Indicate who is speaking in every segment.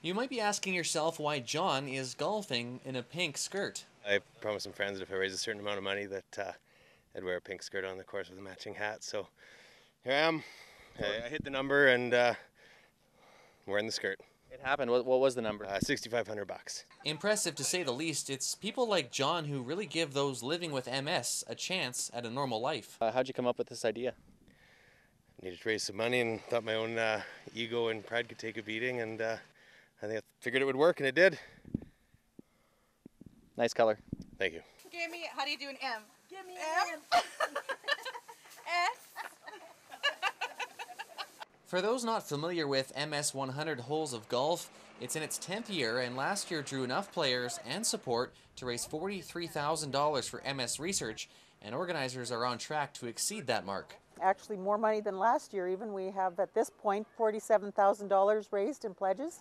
Speaker 1: You might be asking yourself why John is golfing in a pink skirt.
Speaker 2: I promised some friends that if I raised a certain amount of money that I'd wear a pink skirt on the course with a matching hat. So here I am. I hit the number and wearing the skirt.
Speaker 3: It happened. What was the number?
Speaker 2: $6,500.
Speaker 1: Impressive to say the least. It's people like John who really give those living with MS a chance at a normal life.
Speaker 3: How'd you come up with this idea?
Speaker 2: Needed to raise some money and thought my own ego and pride could take a beating, and I think I figured it would work, and it did.
Speaker 3: Nice color.
Speaker 2: Thank you.
Speaker 4: Give me, how do you do an M?
Speaker 5: Give me
Speaker 4: M.
Speaker 5: an
Speaker 4: S.
Speaker 1: For those not familiar with MS 100 Holes of Golf, it's in its 10th year and last year drew enough players and support to raise $43,000 for MS research, and organizers are on track to exceed that mark.
Speaker 5: Actually more money than last year even. We have at this point $47,000 raised in pledges.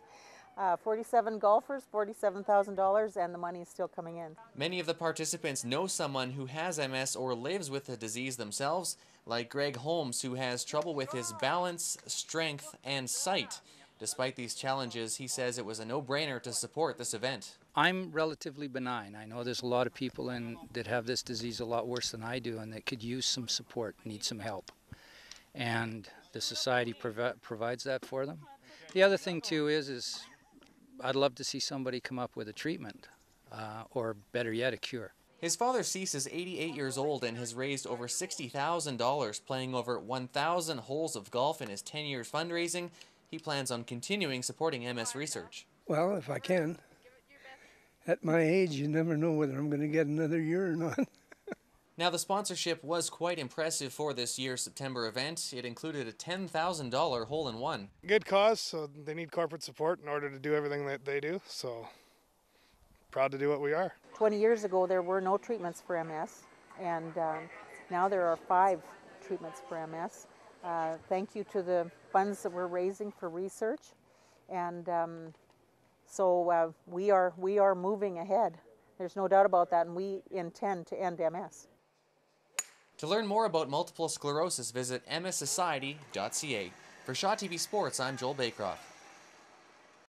Speaker 5: 47 golfers, $47,000, and the money is still coming in.
Speaker 1: Many of the participants know someone who has MS or lives with the disease themselves, like Greg Holmes, who has trouble with his balance, strength, and sight. Despite these challenges, he says it was a no-brainer to support this event.
Speaker 6: I'm relatively benign. I know there's a lot of people that have this disease a lot worse than I do and that could use some support, need some help. And the society provides that for them. The other thing too is I'd love to see somebody come up with a treatment or better yet, a cure.
Speaker 1: His father Cease is 88 years old and has raised over $60,000 playing over 1,000 holes of golf in his 10 years fundraising. He plans on continuing supporting MS research.
Speaker 7: Well, if I can. At my age, you never know whether I'm going to get another year or not.
Speaker 1: Now, the sponsorship was quite impressive for this year's September event. It included a $10,000 hole-in-one.
Speaker 8: Good cause, so they need corporate support in order to do everything that they do, so proud to do what we are.
Speaker 5: 20 years ago there were no treatments for MS, and now there are 5 treatments for MS. Thank you to the funds that we're raising for research, and so we are moving ahead. There's no doubt about that, and we intend to end MS.
Speaker 1: To learn more about multiple sclerosis, visit mssociety.ca. For Shaw TV Sports, I'm Joel Baycroft.